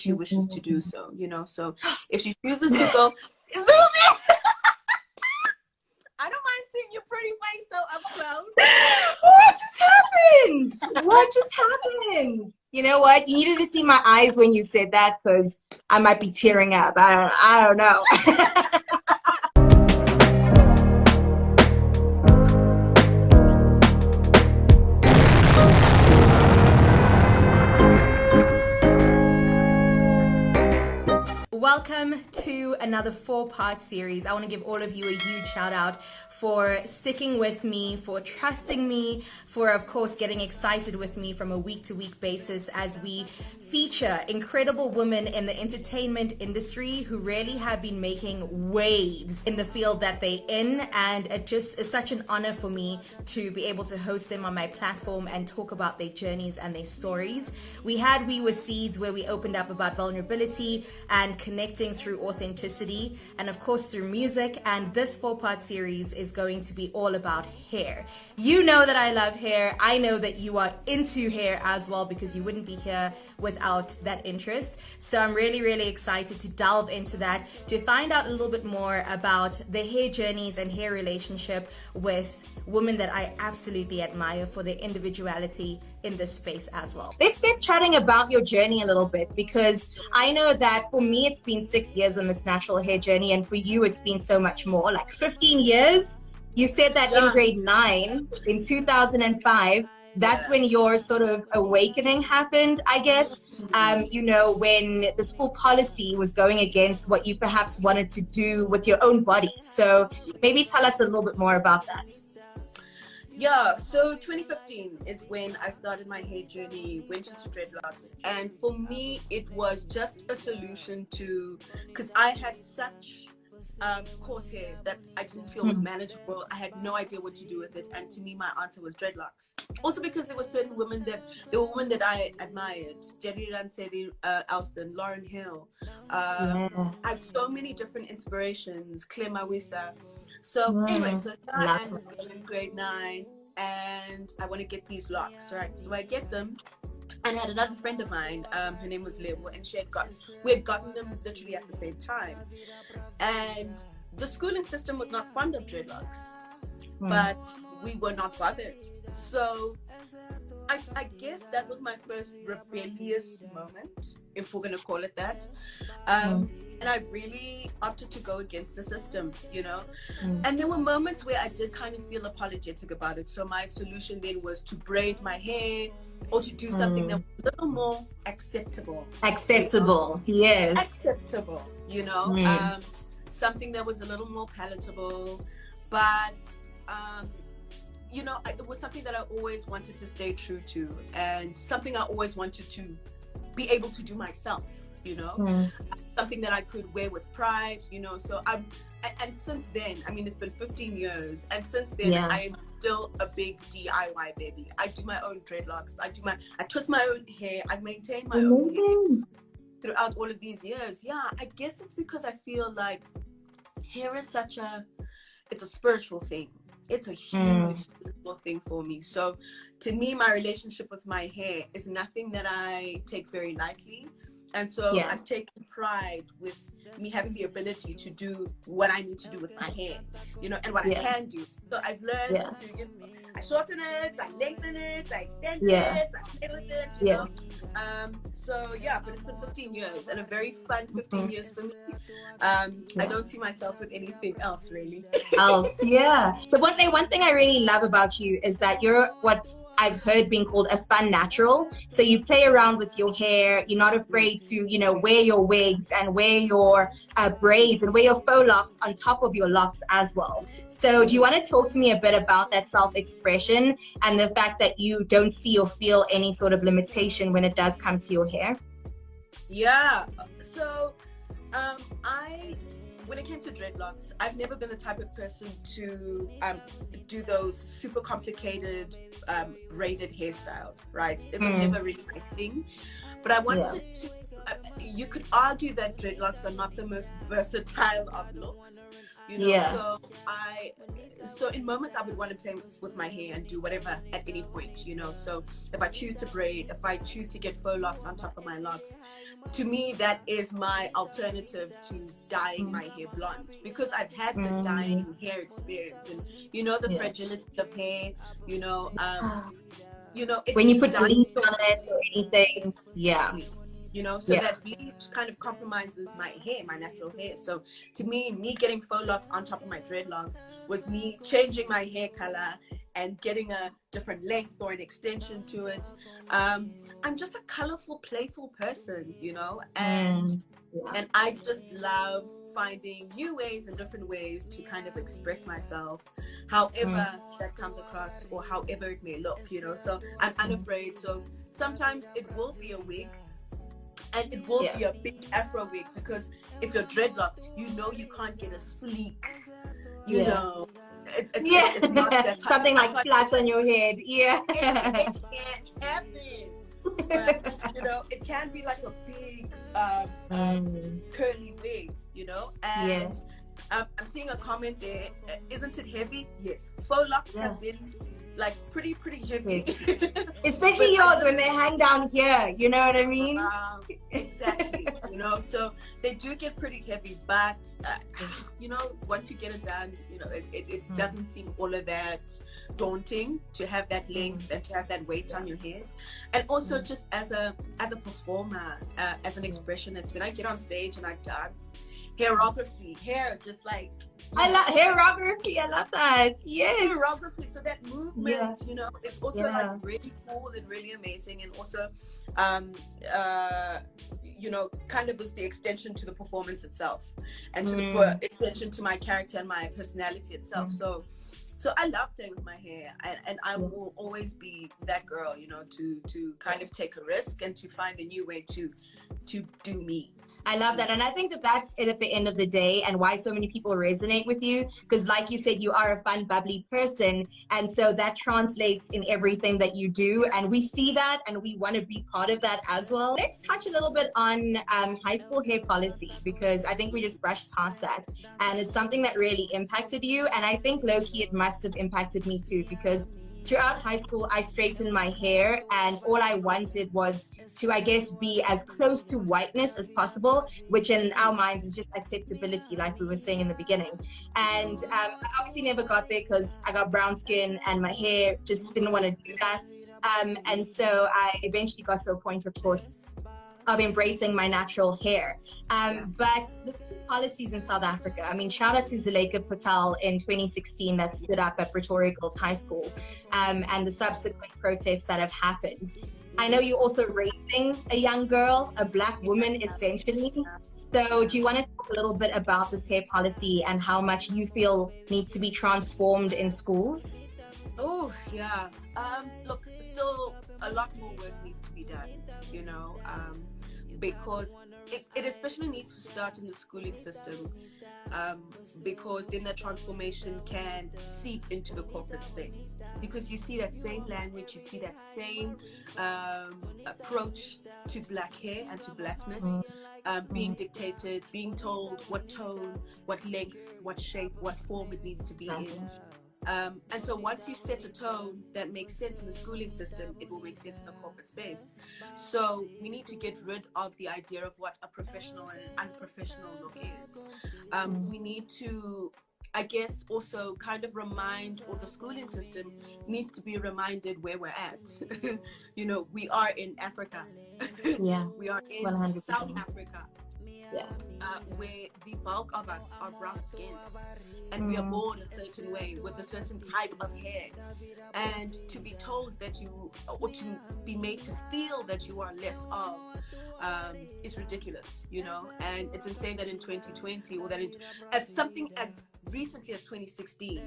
she wishes to do so, you know. So if she chooses to go, zoom in. I don't mind seeing your pretty face so up close. What just happened? What just happened? You know what? You needed to see my eyes when you said that, because I might be tearing up. I don't know. Welcome to another 4-part series. I want to give all of you a huge shout out for sticking with me, for trusting me, for of course getting excited with me from a week-to-week basis as we feature incredible women in the entertainment industry who really have been making waves in the field that they're in, and it just is such an honor for me to be able to host them on my platform and talk about their journeys and their stories. We had We Were Seeds, where we opened up about vulnerability and connecting through authenticity, and of course through music. And this 4-part series is going to be all about hair. You know that I love hair. I know that you are into hair as well, because you wouldn't be here without that interest. So I'm really excited to delve into that, to find out a little bit more about the hair journeys and hair relationship with women that I absolutely admire for their individuality in this space as well. Let's get chatting about your journey a little bit, because I know that for me it's been 6 years on this natural hair journey, and for you it's been so much more, like 15 years. You said that in grade 9 in 2005. That's when your sort of awakening happened, I guess. You know, when the school policy was going against what you perhaps wanted to do with your own body. So maybe tell us a little bit more about that. Yeah, so 2015 is when I started my hair journey, went into dreadlocks. And for me, it was just a solution to, because I had such coarse hair that I didn't feel was manageable. I had no idea what to do with it. And to me, my answer was dreadlocks. Also because there were certain women that I admired. Jerry Ransedi, Alston, Lauryn Hill. I had so many different inspirations, Claire Mawisa. So anyway, so now I'm just going in grade 9 and I want to get these locks, right? So I get them, and I had another friend of mine, her name was Lebo, and we had gotten them literally at the same time. And the schooling system was not fond of dreadlocks, but we were not bothered. So I guess that was my first rebellious moment, if we're going to call it that. And I really opted to go against the system, you know. And there were moments where I did kind of feel apologetic about it. So my solution then was to braid my hair, or to do something that was a little more acceptable. Acceptable, you know? Yes. Acceptable, you know. Something that was a little more palatable. But, you know, it was something that I always wanted to stay true to, and something I always wanted to be able to do myself, you know. Something that I could wear with pride, you know. So and since then, I mean, it's been 15 years, and since then I am still a big DIY baby. I do my own dreadlocks, I twist my own hair, I maintain my own hair throughout all of these years. Yeah, I guess it's because I feel like hair is it's a spiritual thing. It's a huge spiritual thing for me. So to me, my relationship with my hair is nothing that I take very lightly. And so I've taken pride with me having the ability to do what I need to do with my hair, you know, and what I can do. So I've learned to, you know, I shorten it, I lengthen it, I extend it, I play with it, you know. So yeah, but it's been 15 years and a very fun 15 years for me. I don't see myself with anything else really. So one thing I really love about you is that you're what I've heard being called a fun natural. So you play around with your hair. You're not afraid to, you know, wear your wigs and wear your braids and wear your faux locks on top of your locks as well. So do you want to talk to me a bit about that self-expression and the fact that you don't see or feel any sort of limitation when it does come to your hair? Yeah. So when it came to dreadlocks, I've never been the type of person to do those super complicated braided hairstyles, right? It was never really my thing. But I wanted to, you could argue that dreadlocks are not the most versatile of looks. you know. So in moments I would want to play with my hair and do whatever at any point, you know. So if I choose to braid, if I choose to get faux locks on top of my locks, to me that is my alternative to dyeing my hair blonde, because I've had the dyeing hair experience, and you know, the fragility of hair, you know, when you it put dyes bleach your on it or anything. exactly. You know, so that bleach kind of compromises my hair, my natural hair. So to me getting faux locks on top of my dreadlocks was me changing my hair color and getting a different length or an extension to it. I'm just a colorful, playful person, you know, and I just love finding new ways and different ways to kind of express myself, however that comes across or however it may look, you know. So I'm unafraid. So sometimes it will be a wig, and it will be a big afro wig, because if you're dreadlocked, you know, you can't get a sleek, you know, it's not that type. Something like flat on your head. It can't happen. But you know, it can be like a big curly wig, you know. And I'm seeing a comment there, isn't it heavy? Yes, faux locks have been like pretty heavy. Especially yours, when they hang down here, you know what I mean? Exactly. You know, so they do get pretty heavy, but you know, once you get it done, you know, it doesn't seem all of that daunting to have that length and to have that weight on your head. And also just as a performer, as an expressionist, when I get on stage and I dance, hair just like, I love hairography. I love that. Yes. Hairography. So that movement, you know, it's also like really cool and really amazing, and also, you know, kind of is the extension to the performance itself, and to the extension to my character and my personality itself. So I love playing with my hair, and I will always be that girl, you know, to kind of take a risk and to find a new way to do me. I love that. And I think that that's it at the end of the day, and why so many people resonate with you. Because like you said, you are a fun, bubbly person. And so that translates in everything that you do. And we see that, and we want to be part of that as well. Let's touch a little bit on high school hair policy, because I think we just brushed past that. And it's something that really impacted you. And I think low-key it must have impacted me too, because throughout high school, I straightened my hair, and all I wanted was to, I guess, be as close to whiteness as possible, which in our minds is just acceptability, like we were saying in the beginning. And I obviously never got there because I got brown skin and my hair just didn't want to do that. And so I eventually got to a point, of course, of embracing my natural hair. But the policies in South Africa, I mean, shout out to Zuleika Patel in 2016 that stood up at Pretoria Girls High School, and the subsequent protests that have happened. I know you're also raising a young girl, a black woman essentially. So do you want to talk a little bit about this hair policy and how much you feel needs to be transformed in schools? Oh, yeah. Look, still a lot more work needs to be done, you know, because it especially needs to start in the schooling system, because then the transformation can seep into the corporate space, because you see that same language, you see that same approach to black hair and to blackness being dictated, being told what tone, what length, what shape, what form it needs to be in. And so once you set a tone that makes sense in the schooling system, it will make sense in the corporate space. So we need to get rid of the idea of what a professional and unprofessional look is. We need to, I guess, also kind of remind, or the schooling system needs to be reminded where we're at. You know, we are in Africa. We are in 100%. South Africa. Where the bulk of us are brown skinned, and we are born a certain way with a certain type of hair, and to be told that you, or to be made to feel that you are less of, is ridiculous, you know. And it's insane that in 2020, or that as something as recently as 2016,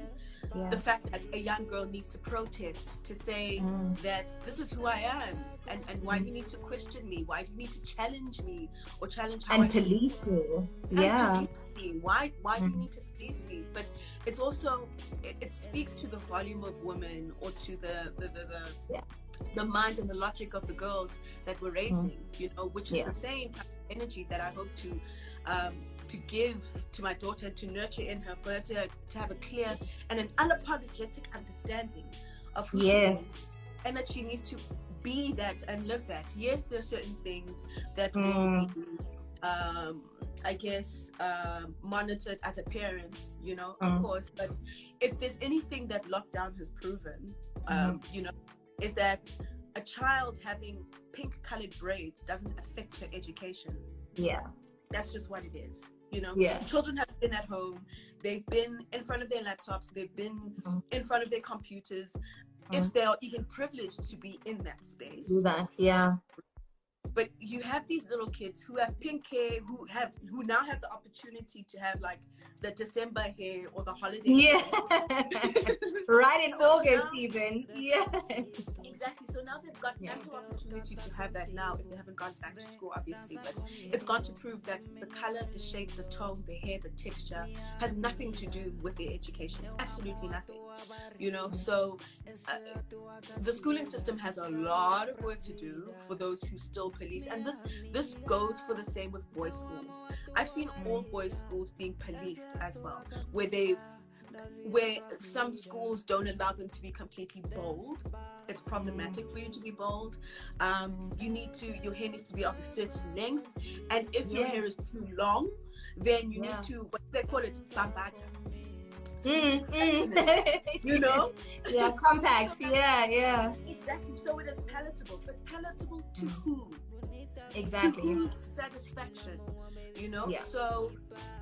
the fact that a young girl needs to protest to say that this is who I am, and why do you need to question me? Why do you need to challenge me, or challenge how and police me? Police me. Why do you need to police me? But it's also, it speaks to the volume of women, or to the mind and the logic of the girls that we're raising, you know, which is the same kind of energy that I hope to to give to my daughter, to nurture in her, for her to have a clear and an unapologetic understanding of who she is, and that she needs to be that and live that. Yes, there are certain things that will be I guess monitored as a parent, you know, of course, but if there's anything that lockdown has proven, you know, is that a child having pink colored braids doesn't affect her education. That's just what it is, you know. Children have been at home, they've been in front of their laptops, they've been in front of their computers, if they are even privileged to be in that space. But you have these little kids who have pink hair, who now have the opportunity to have like the December hair or the holiday hair. Right in August now, even. Exactly. So now they've got ample opportunity to have that now if they haven't gone back to school, obviously. But it's gone to prove that the color, the shape, the tone, the hair, the texture has nothing to do with their education. Absolutely nothing. You know, so the schooling system has a lot of work to do for those who still police, and this goes for the same with boys' schools. I've seen all boys' schools being policed as well, where some schools don't allow them to be completely bold. It's problematic for you to be bold. Your hair needs to be of a certain length, and if your hair is too long, then you need to, what they call it, bambata. You know? Compact. Exactly. So it is palatable, but palatable to who? Exactly. To whose satisfaction? You know? So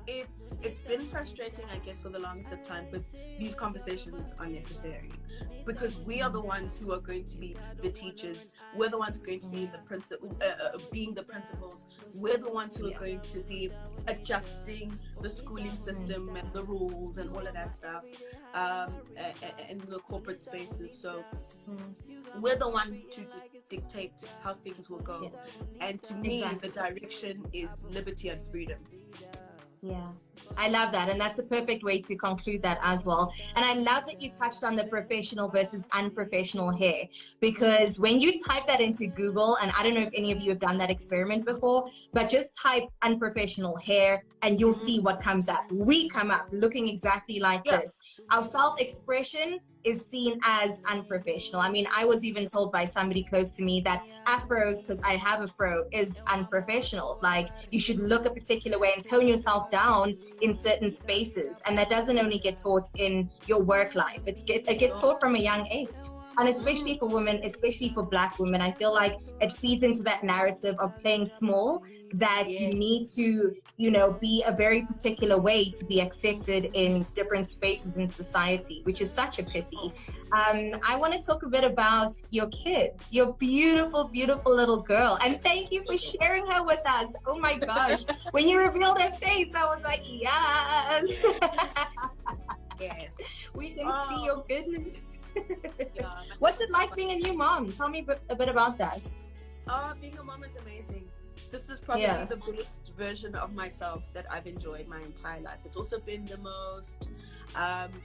it's been frustrating, I guess, for the longest of time, but these conversations are necessary because we are the ones who are going to be the teachers. We're the ones going to be being the principals. We're the ones who are going to be adjusting the schooling system and the rules and all of that stuff in the corporate spaces. So we're the ones to dictate how things will go. And to me, the direction is liberty and freedom. I love that, and that's a perfect way to conclude that as well. And I love that you touched on the professional versus unprofessional hair, because when you type that into Google, and I don't know if any of you have done that experiment before, but just type unprofessional hair and you'll see what comes up. We come up looking exactly like this. Our self-expression is seen as unprofessional. I mean, I was even told by somebody close to me that afros, because I have a fro, is unprofessional. Like, you should look a particular way and tone yourself down in certain spaces. And that doesn't only get taught in your work life. It gets taught from a young age. And especially for women, especially for Black women, I feel like it feeds into that narrative of playing small, that you need to, you know, be a very particular way to be accepted in different spaces in society, which is such a pity. I want to talk a bit about your kid, your beautiful, beautiful little girl. And thank you for sharing her with us. Oh my gosh. When you revealed her face, I was like, yes. We can see your goodness. What's it like being a new mom? Tell me a bit about that. Being a mom is amazing. This is probably the best version of myself that I've enjoyed my entire life. It's also been the most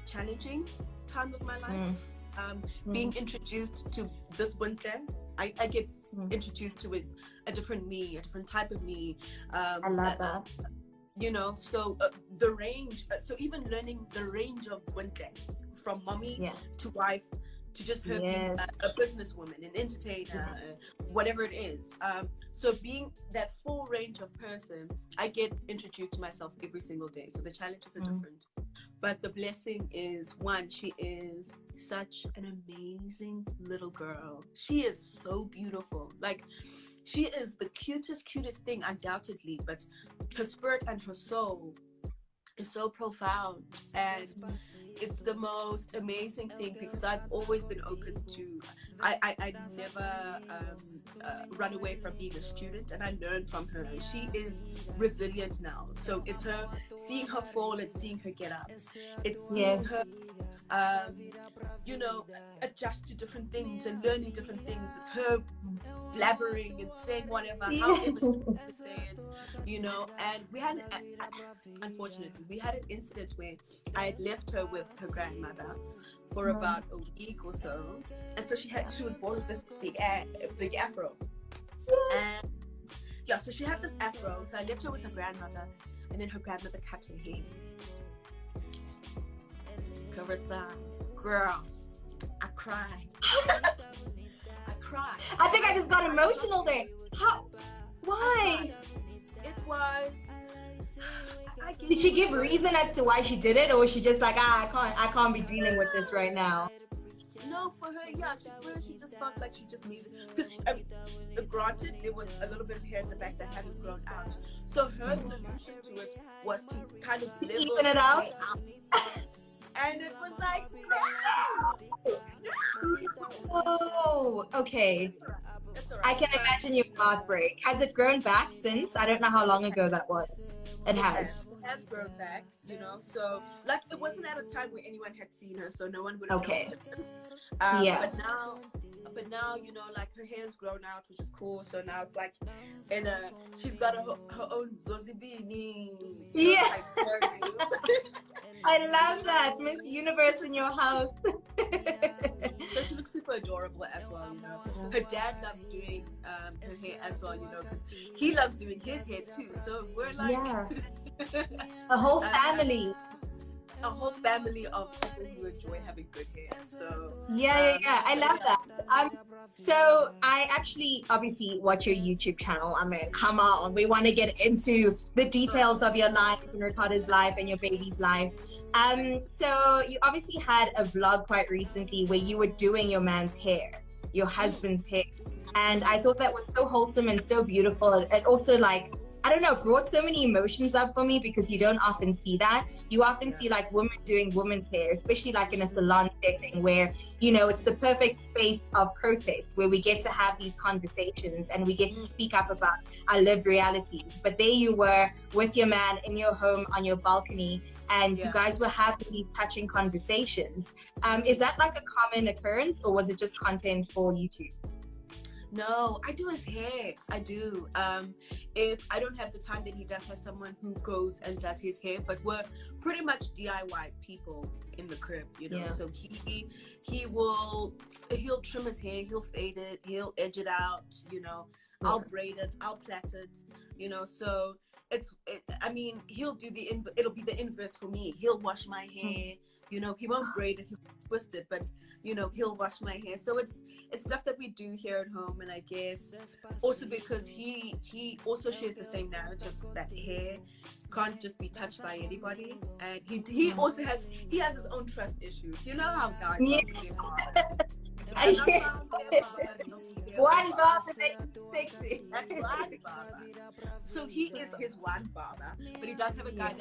challenging time of my life. Being introduced to this Bontle, I get introduced to a different me, a different type of me. I love that. You know, so the range, so even learning the range of Bontle, from mommy to wife to just her being a businesswoman, an entertainer, whatever it is. So being that full range of person, I get introduced to myself every single day. So the challenges are different. But the blessing is, one, she is such an amazing little girl. She is so beautiful. Like, she is the cutest thing, undoubtedly, but her spirit and her soul is so profound, and it's the most amazing thing, because I've always been open to, I never run away from being a student, and I learned from her. She is resilient now, so it's her seeing her fall and seeing her get up. It's seeing her you know, adjust to different things and learning different things. It's her blabbering and saying whatever, however she wants to say it, you know. And we had, unfortunately, we had an incident where I had left her with her grandmother for about a week or so, and so she was born with this big afro, and yeah, so she had this afro. So I left her with her grandmother, and then her grandmother cut her hair. Carissa, girl, I cried. I cried. I think I just got emotional there. How? Why? It was. Did she give reason as to why she did it, or was she just like, I can't be dealing with this right now? No, for her, yeah, she just felt like she just needed, because granted, there was a little bit of hair in the back that hadn't grown out. So her solution to it was to kind of even it out. And it was like, oh, okay. I can imagine your heartbreak. Has it grown back since? I don't know how long ago that was. It has. It has grown back, you know. So, like, it wasn't at a time where anyone had seen her, so no one would have known. Yeah. But now, you know, like, her hair's grown out, which is cool. So now it's like, and she's got her own Zozibini. Yeah. Like, I love that. Miss Universe in your house. So she looks super adorable as well, you know. Her dad loves doing her hair as well, you know, because he loves doing his hair too. So we're like, a whole family. A whole family of people who enjoy having good hair. So yeah, I love that. So I actually obviously watch your YouTube channel. I mean, come on, we want to get into the details of your life and Ricardo's life and your baby's life. So you obviously had a vlog quite recently where you were doing your man's hair, your husband's hair, and I thought that was so wholesome and so beautiful. It also, like, I don't know, brought so many emotions up for me, because you don't often see that. You often see like women doing women's hair, especially like in a salon setting where, you know, it's the perfect space of protest where we get to have these conversations and we get to speak up about our lived realities. But there you were with your man in your home on your balcony, and you guys were having these touching conversations. Is that like a common occurrence, or was it just content for YouTube? No, I do his hair. I do. If I don't have the time, then he does have someone who goes and does his hair. But we're pretty much DIY people in the crib, you know. Yeah. So he'll trim his hair, he'll fade it, he'll edge it out, you know. Yeah. I'll braid it, I'll plait it, you know. So I mean, he'll do it'll be the inverse for me. He'll wash my hair. You know, he won't braid it, he won't twist it, but, you know, he'll wash my hair. So it's stuff that we do here at home. And I guess also because he also shares the same narrative that hair can't just be touched by anybody. And he also has his own trust issues. You know how guys are. One barber makes you sexy. One barber. So he is his one barber, but he does have a guy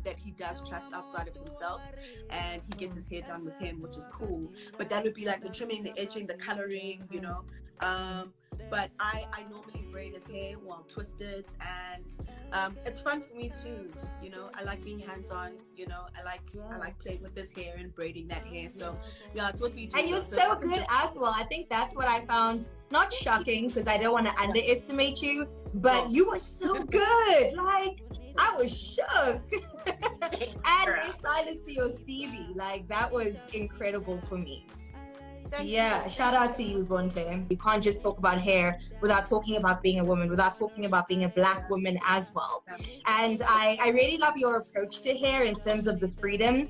that he does trust outside of himself, and he gets his hair done with him, which is cool. But that would be like the trimming, the edging, the coloring, you know. But I normally braid his hair while twisted, and it's fun for me too. You know, I like being hands-on. You know, I like playing with his hair and braiding that hair. So yeah, it's what we do. And you're so good as well. I think that's what I found not shocking, because I don't want to underestimate you, but you were so good. Like, I was shook. And silence to your CV, like, that was incredible for me. Yeah, shout out to you, Bontle. You can't just talk about hair without talking about being a woman, without talking about being a Black woman as well. And I really love your approach to hair in terms of the freedom.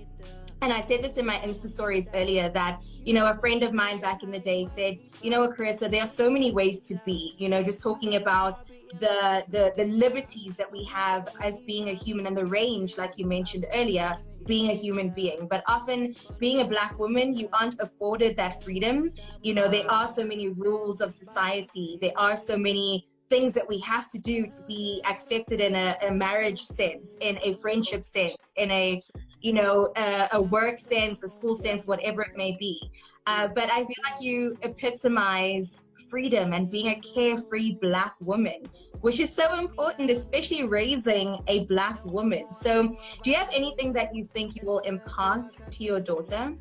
And I said this in my Insta stories earlier that, you know, a friend of mine back in the day said, you know, Carissa, there are so many ways to be, you know, just talking about the liberties that we have as being a human, and the range, like you mentioned earlier, being a human being. But often being a Black woman, you aren't afforded that freedom. You know, there are so many rules of society. There are so many things that we have to do to be accepted in a marriage sense, in a friendship sense, in a, you know, a work sense, a school sense, whatever it may be. But I feel like you epitomize freedom and being a carefree Black woman, which is so important, especially raising a Black woman. So do you have anything that you think you will impart to your daughter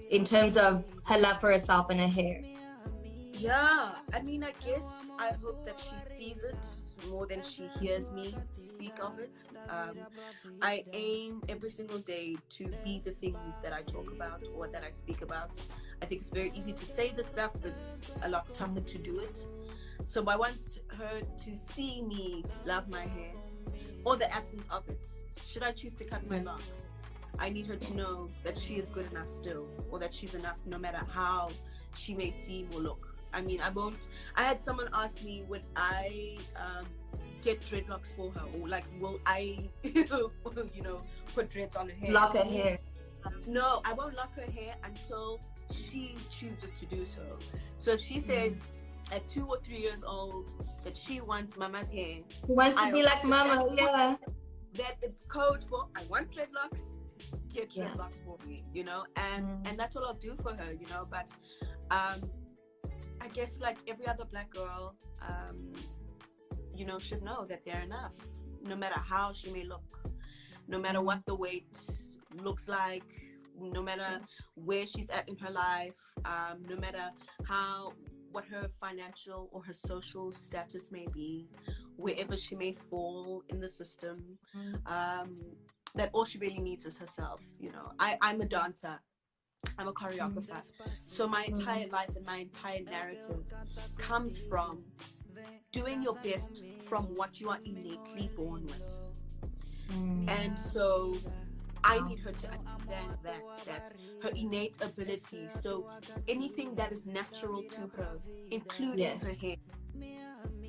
in terms of her love for herself and her hair? Yeah, I mean, I guess I hope that she sees it more than she hears me speak of it. I aim every single day to be the things that I talk about or that I speak about. I think it's very easy to say the stuff, but it's a lot tougher to do it. So I want her to see me love my hair, or the absence of it. Should I choose to cut my locks, I need her to know that she is good enough still, or that she's enough no matter how she may seem or look. I mean, I had someone ask me, would I get dreadlocks for her, or like, will I, put dreads on her hair? Lock her hair. No, I won't lock her hair until she chooses to do so. So if she says at 2 or 3 years old that she wants mama's hair, Who wants to be like mama? Yeah. That it's code for I want dreadlocks, get dreadlocks for me, and that's what I'll do for her, but I guess like every other black girl, should know that they're enough, no matter how she may look, no matter what the weight looks like, no matter where she's at in her life, no matter what her financial or her social status may be, wherever she may fall in the system, that all she really needs is herself. I'm a dancer, I'm a choreographer, so my entire life and my entire narrative comes from doing your best from what you are innately born with. And so I need her to understand that her innate ability, so anything that is natural to her, including her hair,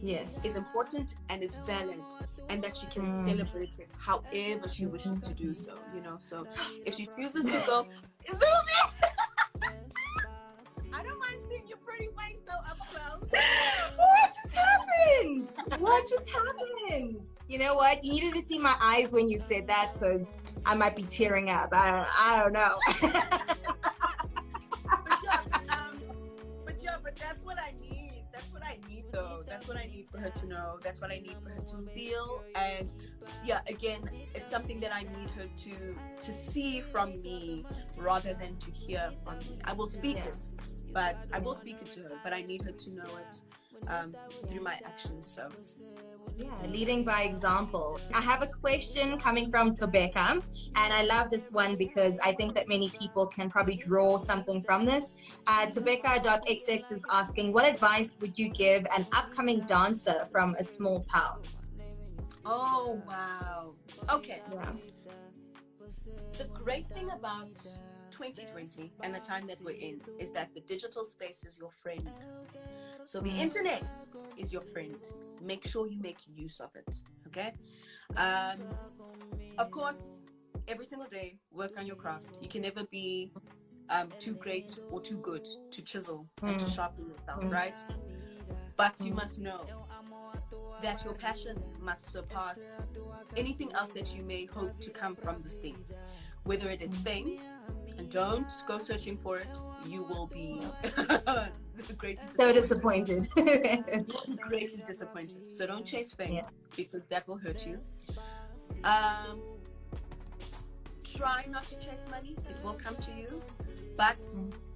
is important and is valid, and that she can celebrate it however she wishes to do so, so if she chooses to go zoom in, I don't mind seeing your pretty face so up close. What just happened? You know what? You needed to see my eyes when you said that, because I might be tearing up. I don't know. but that's what I need. That's what I need, though. That's what I need for her to know. That's what I need for her to feel. And again, it's something that I need her to see from me rather than to hear from me. I will speak it, but I will speak it to her. But I need her to know it through my actions. So leading by example. I have a question coming from Tobeka, and I love this one because I think that many people can probably draw something from this. Tobeka.xx is asking, what advice would you give an upcoming dancer from a small town? Oh wow. Okay. The great thing about 2020 and the time that we're in is that the digital space is your friend. So the internet is your friend. Make sure you make use of it. Okay. Of course, every single day, work on your craft. You can never be too great or too good to chisel and to sharpen yourself, right? But you must know that your passion must surpass anything else that you may hope to come from this thing, whether it is fame. And don't go searching for it. You will be greatly disappointed. Greatly disappointed. So don't chase fame, because that will hurt you. Try not to chase money. It will come to you. But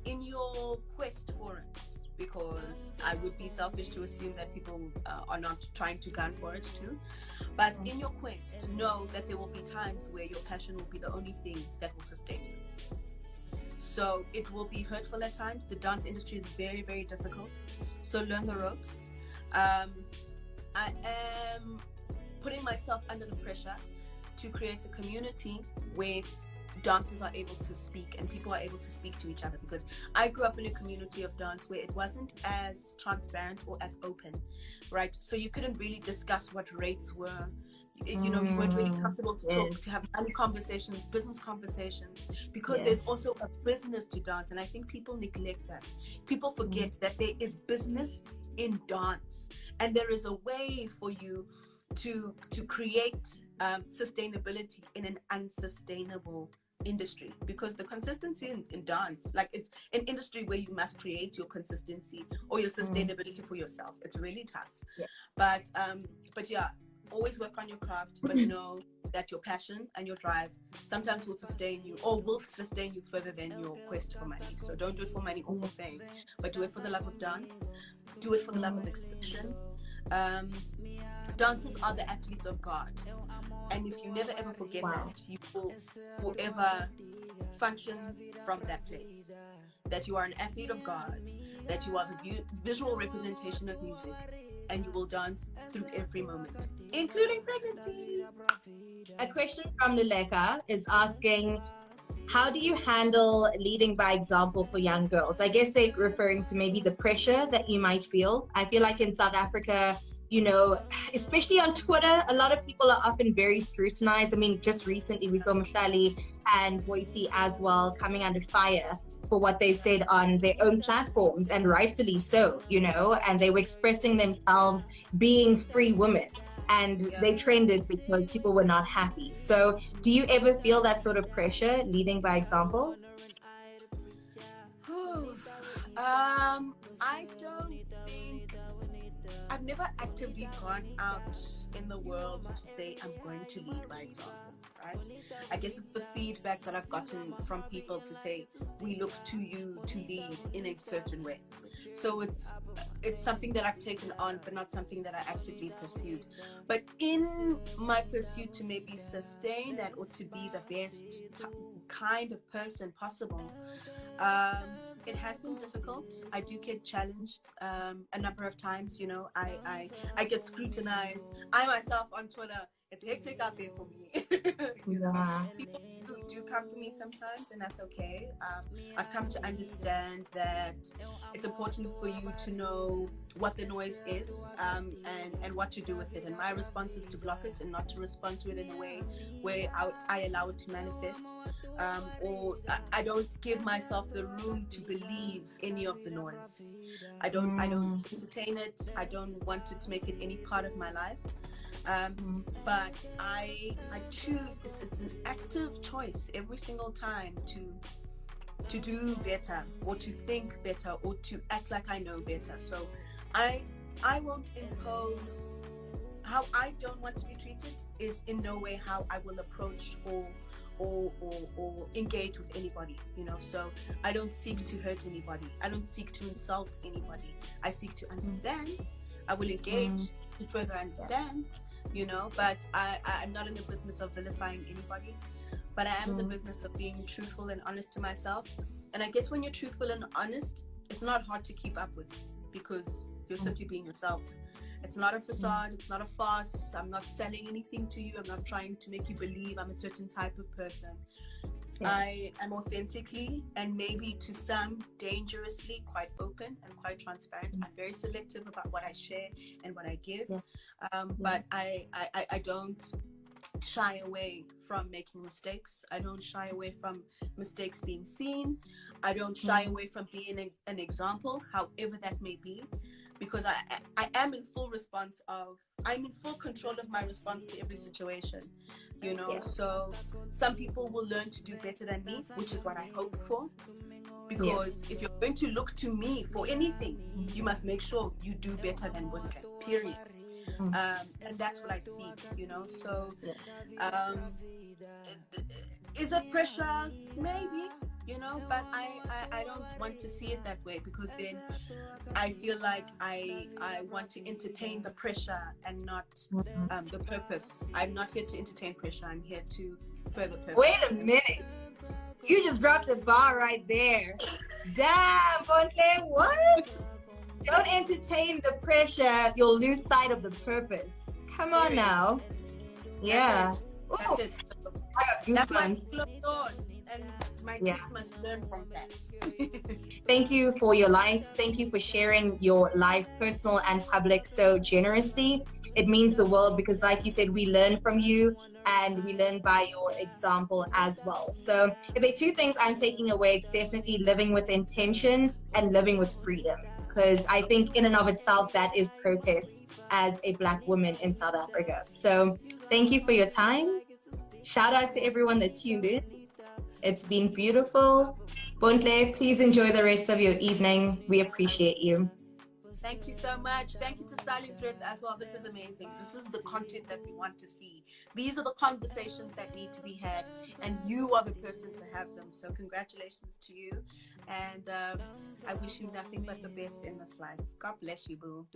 in your quest for it, because I would be selfish to assume that people are not trying to gun for it too. But in your quest, know that there will be times where your passion will be the only thing that will sustain you. So it will be hurtful at times. The dance industry is very, very difficult. So learn the ropes. I am putting myself under the pressure to create a community where dancers are able to speak and people are able to speak to each other, because I grew up in a community of dance where it wasn't as transparent or as open, right? So you couldn't really discuss what rates were. You weren't really comfortable to talk, to have money conversations, business conversations, because there's also a business to dance. And I think people neglect that. People forget that there is business in dance, and there is a way for you to create sustainability in an unsustainable industry, because the consistency in dance, like, it's an industry where you must create your consistency or your sustainability for yourself. It's really tough. But always work on your craft, but know that your passion and your drive sometimes will sustain you, or will sustain you further than your quest for money. So don't do it for money or for fame, but do it for the love of dance. Do it for the love of expression. Dancers are the athletes of God, and if you never ever forget that, you will forever function from that place, that you are an athlete of God, that you are the visual representation of music, and you will dance through every moment, including pregnancy. A question from Luleka is asking, how do you handle leading by example for young girls? I guess they're referring to maybe the pressure that you might feel. I feel like in South Africa, you know, especially on Twitter, a lot of people are often very scrutinized. I mean, just recently we saw Mashali and Boiti as well coming under fire for what they've said on their own platforms, and rightfully so, you know, and they were expressing themselves being free women. And they trended because people were not happy. So, do you ever feel that sort of pressure leading by example? I don't think I've never actively gone out in the world to say I'm going to lead by example, right? I guess it's the feedback that I've gotten from people to say we look to you to lead in a certain way. So it's something that I've taken on, but not something that I actively pursued. But in my pursuit to maybe sustain that or to be the best kind of person possible, it has been difficult. I do get challenged a number of times. You know, I get scrutinized. I myself on Twitter, it's hectic out there for me. You know, people do come for me sometimes, and that's okay. I've come to understand that it's important for you to know what the noise is, and what to do with it. And my response is to block it and not to respond to it in a way where I allow it to manifest. Or I don't give myself the room to believe any of the noise. I don't entertain it. I don't want it to make it any part of my life. But I choose. It's an active choice every single time to do better, or to think better, or to act like I know better. So I won't impose how I don't want to be treated. Is in no way how I will approach or engage with anybody, you know. So I don't seek to hurt anybody. I don't seek to insult anybody. I seek to understand. I will engage to further understand, you know, but I'm not in the business of vilifying anybody, but I am in the business of being truthful and honest to myself. And I guess when you're truthful and honest, it's not hard to keep up with, because you're simply being yourself. It's not a facade, it's not a farce. I'm not selling anything to you. I'm not trying to make you believe I'm a certain type of person. I am authentically, and maybe to some dangerously, quite open and quite transparent. I'm very selective about what I share and what I give. But I don't shy away from making mistakes. I don't shy away from mistakes being seen. I don't shy away from being an example, however that may be, because I am in full I'm in full control of my response to every situation, you know. So some people will learn to do better than me, which is what I hope for, because if you're going to look to me for anything, you must make sure you do better than Bontle, period. And that's what I see, you know. So is it pressure? Maybe, you know, but I don't want to see it that way, because then I feel like I want to entertain the pressure and not the purpose. I'm not here to entertain pressure. I'm here to further purpose. Wait a minute. You just dropped a bar right there. Damn, Bontle, what? Don't entertain the pressure. You'll lose sight of the purpose. Come on now. Yeah. That's it. That's my closed doors, and my kids must learn from that. Thank you for your likes. Thank you for sharing your life, personal and public, so generously. It means the world, because like you said, we learn from you, and we learn by your example as well. So if there are two things I'm taking away, it's definitely living with intention and living with freedom. Because I think in and of itself, that is protest as a Black woman in South Africa. So thank you for your time. Shout out to everyone that tuned in. It's been beautiful. Bontle, please enjoy the rest of your evening. We appreciate you. Thank you so much. Thank you to Styling Threads as well. This is amazing. This is the content that we want to see. These are the conversations that need to be had, and you are the person to have them. So congratulations to you, and I wish you nothing but the best in this life. God bless you, boo.